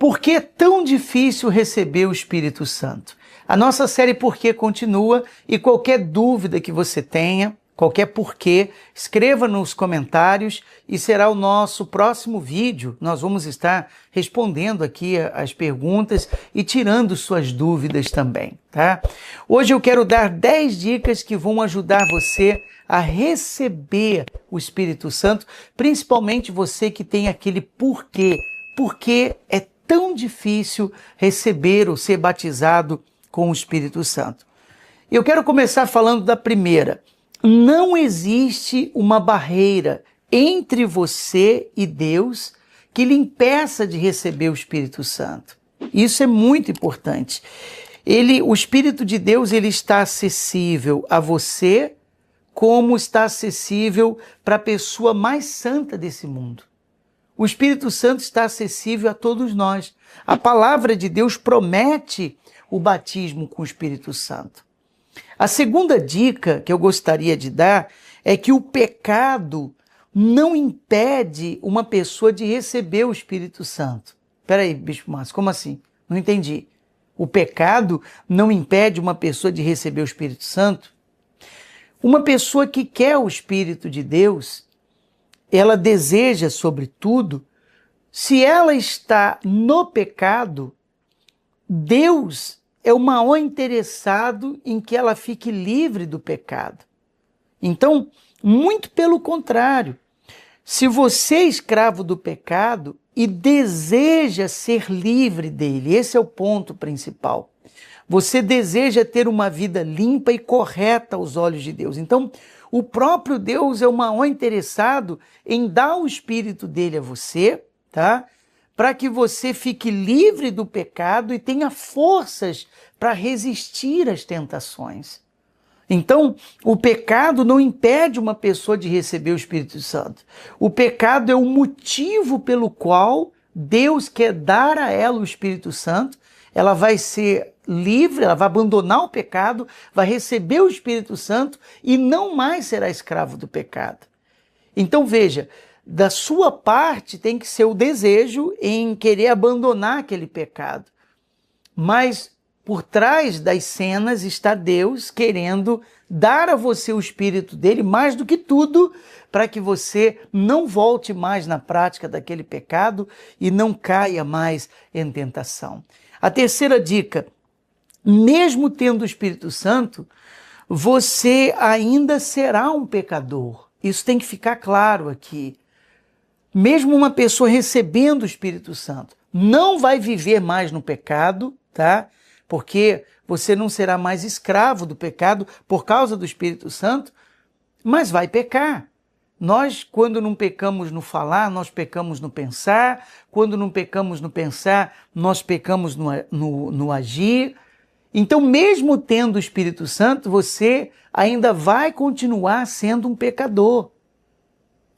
Por que é tão difícil receber o Espírito Santo? A nossa série Por que continua, e qualquer dúvida que você tenha, qualquer porquê, escreva nos comentários e será o nosso próximo vídeo. Nós vamos estar respondendo aqui as perguntas e tirando suas dúvidas também, tá? Hoje eu quero dar 10 dicas que vão ajudar você a receber o Espírito Santo, principalmente você que tem aquele porquê. Por que é tão difícil receber ou ser batizado com o Espírito Santo? Eu quero começar falando da primeira. Não existe uma barreira entre você e Deus que lhe impeça de receber o Espírito Santo. Isso é muito importante. O Espírito de Deus, ele está acessível a você, como está acessível para a pessoa mais santa desse mundo. O Espírito Santo está acessível a todos nós. A palavra de Deus promete o batismo com o Espírito Santo. A segunda dica que eu gostaria de dar é que o pecado não impede uma pessoa de receber o Espírito Santo. Espera aí, Bispo Márcio, como assim? Não entendi. O pecado não impede uma pessoa de receber o Espírito Santo? Uma pessoa que quer o Espírito de Deus, ela deseja, sobretudo, se ela está no pecado, Deus é o maior interessado em que ela fique livre do pecado. Então, muito pelo contrário, se você é escravo do pecado e deseja ser livre dele, esse é o ponto principal. Você deseja ter uma vida limpa e correta aos olhos de Deus. Então, o próprio Deus é o maior interessado em dar o Espírito dele a você, tá? Para que você fique livre do pecado e tenha forças para resistir às tentações. Então, o pecado não impede uma pessoa de receber o Espírito Santo. O pecado é o motivo pelo qual Deus quer dar a ela o Espírito Santo. Ela vai ser livre, ela vai abandonar o pecado, vai receber o Espírito Santo e não mais será escravo do pecado. Então veja, da sua parte tem que ser o desejo em querer abandonar aquele pecado. Mas por trás das cenas está Deus querendo dar a você o Espírito dele, mais do que tudo, para que você não volte mais na prática daquele pecado e não caia mais em tentação. A terceira dica, mesmo tendo o Espírito Santo, você ainda será um pecador. Isso tem que ficar claro aqui. Mesmo uma pessoa recebendo o Espírito Santo, não vai viver mais no pecado, tá? Porque você não será mais escravo do pecado por causa do Espírito Santo, mas vai pecar. Nós, quando não pecamos no falar, nós pecamos no pensar. Quando não pecamos no pensar, nós pecamos no agir. Então, mesmo tendo o Espírito Santo, você ainda vai continuar sendo um pecador.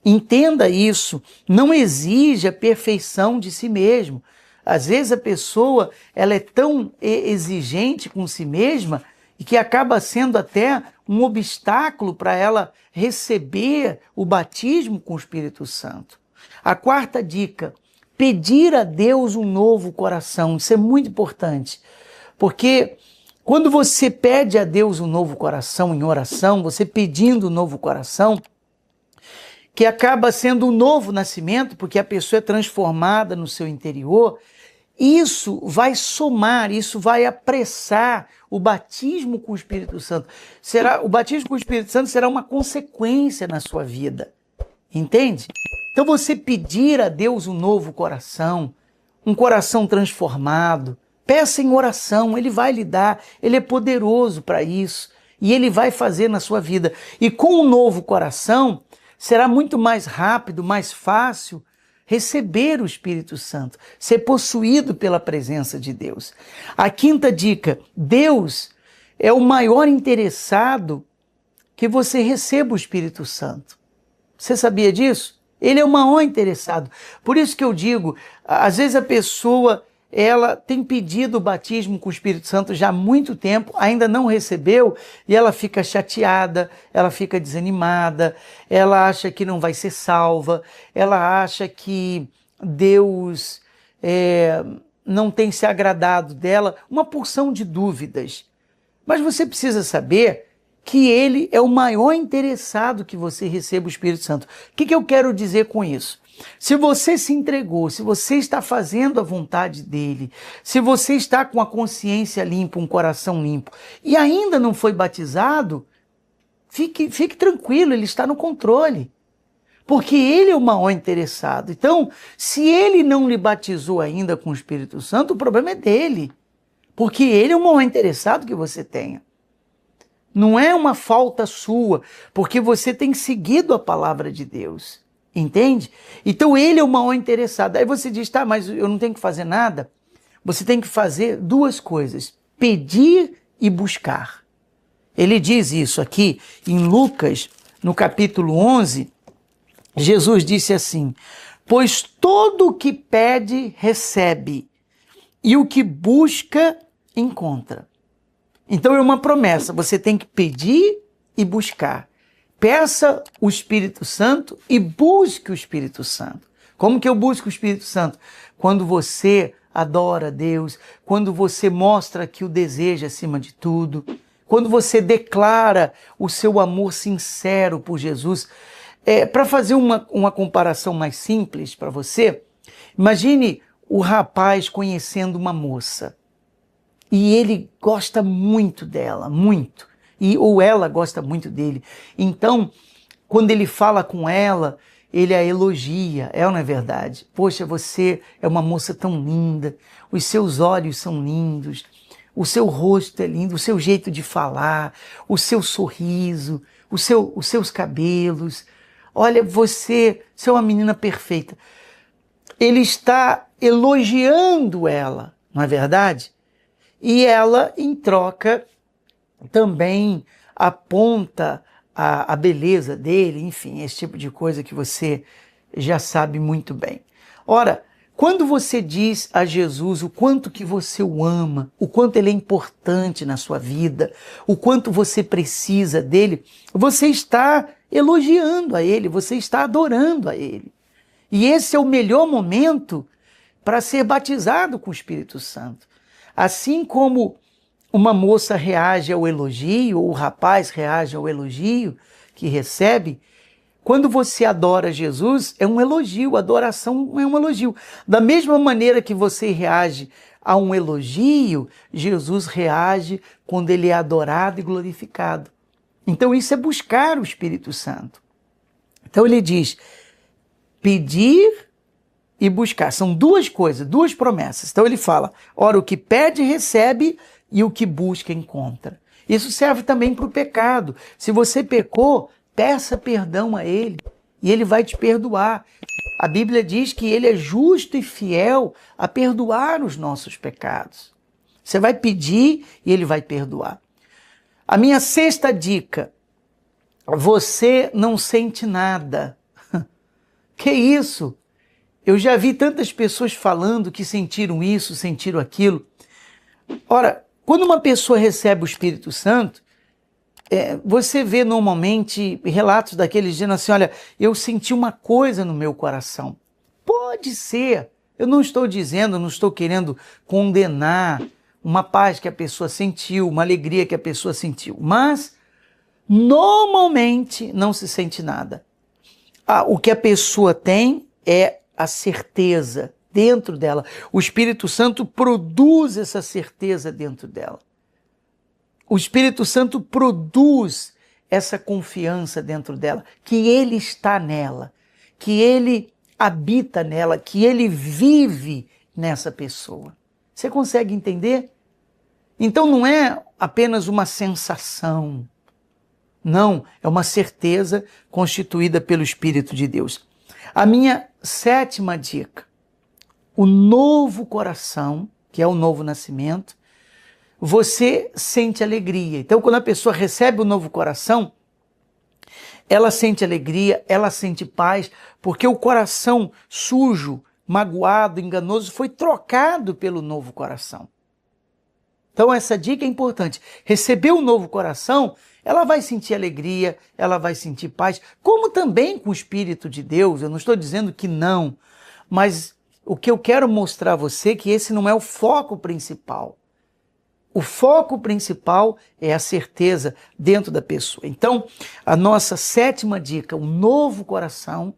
Entenda isso. Não exige a perfeição de si mesmo. Às vezes a pessoa ela é tão exigente com si mesma e que acaba sendo até um obstáculo para ela receber o batismo com o Espírito Santo. A quarta dica, pedir a Deus um novo coração. Isso é muito importante, porque quando você pede a Deus um novo coração em oração, você pedindo um novo coração, que acaba sendo um novo nascimento, porque a pessoa é transformada no seu interior, isso vai somar, isso vai apressar o batismo com o Espírito Santo. O batismo com o Espírito Santo será uma consequência na sua vida, entende? Então você pedir a Deus um novo coração, um coração transformado, peça em oração, Ele vai lhe dar, Ele é poderoso para isso, e Ele vai fazer na sua vida. E com um novo coração, será muito mais rápido, mais fácil receber o Espírito Santo, ser possuído pela presença de Deus. A quinta dica, Deus é o maior interessado que você receba o Espírito Santo. Você sabia disso? Ele é o maior interessado. Por isso que eu digo, às vezes a pessoa ela tem pedido o batismo com o Espírito Santo já há muito tempo, ainda não recebeu, e ela fica chateada, ela fica desanimada, ela acha que não vai ser salva, ela acha que Deus não tem se agradado dela, uma porção de dúvidas. Mas você precisa saber que ele é o maior interessado que você receba o Espírito Santo. O que eu quero dizer com isso? Se você se entregou, se você está fazendo a vontade dele, se você está com a consciência limpa, um coração limpo, e ainda não foi batizado, fique tranquilo, ele está no controle. Porque ele é o maior interessado. Então, se ele não lhe batizou ainda com o Espírito Santo, o problema é dele. Porque ele é o maior interessado que você tenha. Não é uma falta sua, porque você tem seguido a palavra de Deus. Entende? Então ele é o maior interessado. Aí você diz, tá, mas eu não tenho que fazer nada. Você tem que fazer duas coisas: pedir e buscar. Ele diz isso aqui em Lucas, no capítulo 11, Jesus disse assim: pois todo o que pede, recebe, e o que busca, encontra. Então é uma promessa, você tem que pedir e buscar. Peça o Espírito Santo e busque o Espírito Santo. Como que eu busco o Espírito Santo? Quando você adora a Deus, quando você mostra que o deseja acima de tudo, quando você declara o seu amor sincero por Jesus. Para fazer uma comparação mais simples para você, imagine o rapaz conhecendo uma moça e ele gosta muito dela, muito. Ou ela gosta muito dele. Então, quando ele fala com ela, ele a elogia, não é verdade? Poxa, você é uma moça tão linda, os seus olhos são lindos, o seu rosto é lindo, o seu jeito de falar, o seu sorriso, os seus cabelos. Olha, você é uma menina perfeita. Ele está elogiando ela, não é verdade? E ela, em troca, também aponta a beleza dele, enfim, esse tipo de coisa que você já sabe muito bem. Ora, quando você diz a Jesus o quanto que você o ama, o quanto ele é importante na sua vida, o quanto você precisa dele, você está elogiando a ele, você está adorando a ele. E esse é o melhor momento para ser batizado com o Espírito Santo. Assim como uma moça reage ao elogio, ou o rapaz reage ao elogio que recebe, quando você adora Jesus, é um elogio, a adoração é um elogio. Da mesma maneira que você reage a um elogio, Jesus reage quando ele é adorado e glorificado. Então isso é buscar o Espírito Santo. Então ele diz, pedir e buscar. São duas coisas, duas promessas. Então ele fala, ora, o que pede, recebe, e o que busca, encontra. Isso serve também para o pecado. Se você pecou, peça perdão a ele e ele vai te perdoar. A Bíblia diz que ele é justo e fiel a perdoar os nossos pecados. Você vai pedir e ele vai perdoar. A minha sexta dica, você não sente nada. Que isso? Eu já vi tantas pessoas falando que sentiram isso, sentiram aquilo. Ora, quando uma pessoa recebe o Espírito Santo, você vê normalmente relatos daqueles dizendo assim, olha, eu senti uma coisa no meu coração. Pode ser, eu não estou dizendo, não estou querendo condenar uma paz que a pessoa sentiu, uma alegria que a pessoa sentiu, mas normalmente não se sente nada. O que a pessoa tem é a certeza dentro dela. O Espírito Santo produz essa certeza dentro dela. O Espírito Santo produz essa confiança dentro dela, que ele está nela, que ele habita nela, que ele vive nessa pessoa. Você consegue entender? Então não é apenas uma sensação. Não, é uma certeza constituída pelo Espírito de Deus. A minha sétima dica, o novo coração, que é o novo nascimento, você sente alegria. Então, quando a pessoa recebe o novo coração, ela sente alegria, ela sente paz, porque o coração sujo, magoado, enganoso, foi trocado pelo novo coração. Então, essa dica é importante. Receber o novo coração, ela vai sentir alegria, ela vai sentir paz, como também com o Espírito de Deus. Eu não estou dizendo que não, mas o que eu quero mostrar a você é que esse não é o foco principal. O foco principal é a certeza dentro da pessoa. Então, a nossa 7ª dica, um novo coração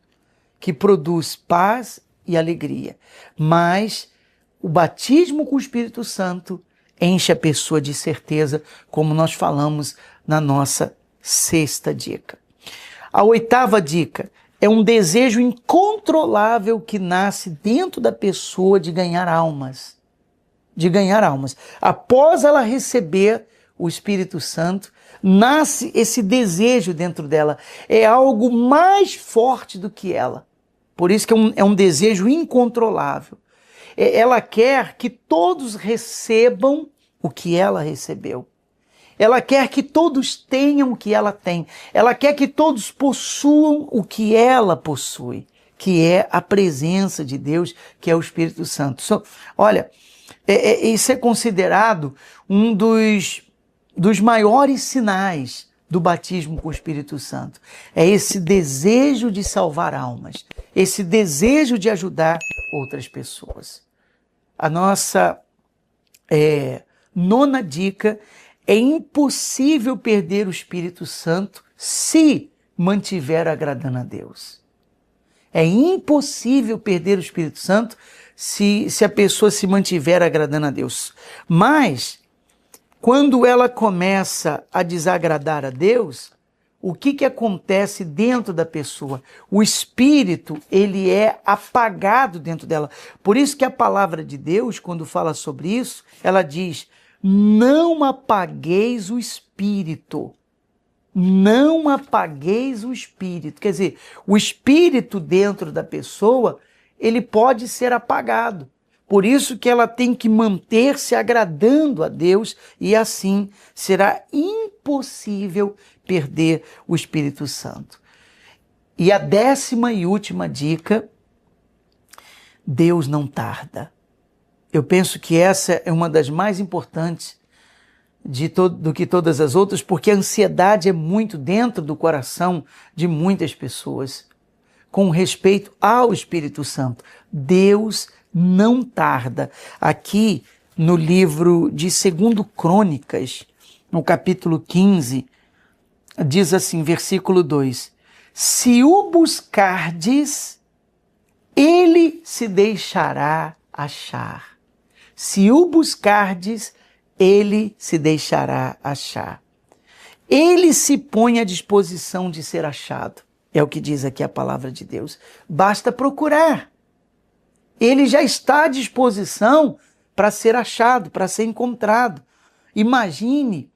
que produz paz e alegria. Mas o batismo com o Espírito Santo enche a pessoa de certeza, como nós falamos na nossa 6ª dica. A 8ª dica é um desejo incontrolável que nasce dentro da pessoa de ganhar almas. De ganhar almas. Após ela receber o Espírito Santo, nasce esse desejo dentro dela. É algo mais forte do que ela. Por isso que é um desejo incontrolável. Ela quer que todos recebam o que ela recebeu. Ela quer que todos tenham o que ela tem. Ela quer que todos possuam o que ela possui, que é a presença de Deus, que é o Espírito Santo. Olha, isso é considerado um dos maiores sinais do batismo com o Espírito Santo. É esse desejo de salvar almas, esse desejo de ajudar outras pessoas. A nossa 9ª dica é impossível perder o Espírito Santo se mantiver agradando a Deus. É impossível perder o Espírito Santo se a pessoa se mantiver agradando a Deus. Mas, quando ela começa a desagradar a Deus, o que acontece dentro da pessoa? O Espírito, ele é apagado dentro dela. Por isso que a palavra de Deus, quando fala sobre isso, ela diz: não apagueis o Espírito. Não apagueis o Espírito. Quer dizer, o Espírito dentro da pessoa, ele pode ser apagado. Por isso que ela tem que manter-se agradando a Deus e assim será impossível perder o Espírito Santo. E a 10ª e última dica, Deus não tarda. Eu penso que essa é uma das mais importantes do que todas as outras, porque a ansiedade é muito dentro do coração de muitas pessoas com respeito ao Espírito Santo. Deus não tarda. Aqui no livro de 2 Crônicas, no capítulo 15, diz assim, versículo 2: se o buscardes, ele se deixará achar. Se o buscardes, ele se deixará achar. Ele se põe à disposição de ser achado. É o que diz aqui a palavra de Deus. Basta procurar. Ele já está à disposição para ser achado, para ser encontrado. Imagine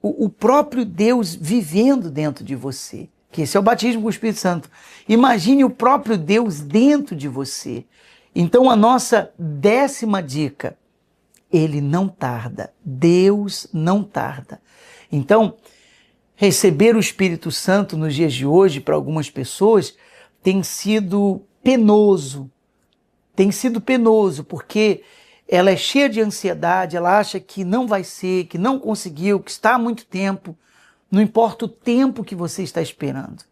o próprio Deus vivendo dentro de você, que esse é o batismo com o Espírito Santo. Imagine o próprio Deus dentro de você. Então a nossa 10ª dica, ele não tarda, Deus não tarda. Então, receber o Espírito Santo nos dias de hoje, para algumas pessoas, tem sido penoso. Tem sido penoso, porque ela é cheia de ansiedade, ela acha que não vai ser, que não conseguiu, que está há muito tempo. Não importa o tempo que você está esperando.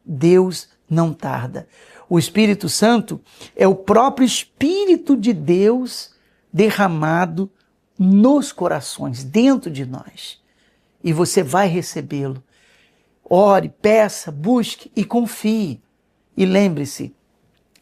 Deus não tarda. O Espírito Santo é o próprio Espírito de Deus derramado nos corações, dentro de nós. E você vai recebê-lo. Ore, peça, busque e confie. E lembre-se,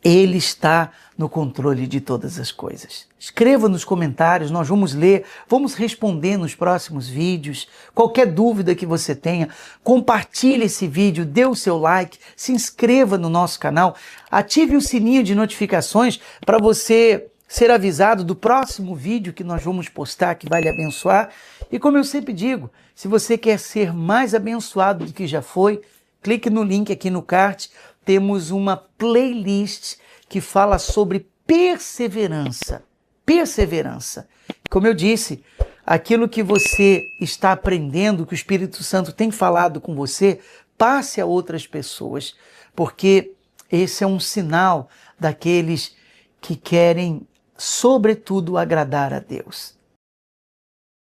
ele está no controle de todas as coisas. Escreva nos comentários, nós vamos ler, vamos responder nos próximos vídeos. Qualquer dúvida que você tenha, compartilhe esse vídeo, dê o seu like, se inscreva no nosso canal, ative o sininho de notificações para você ser avisado do próximo vídeo que nós vamos postar, que vai lhe abençoar. E como eu sempre digo, se você quer ser mais abençoado do que já foi, clique no link aqui no card. Temos uma playlist que fala sobre perseverança. Perseverança. Como eu disse, aquilo que você está aprendendo, que o Espírito Santo tem falado com você, passe a outras pessoas, porque esse é um sinal daqueles que querem, sobretudo, agradar a Deus.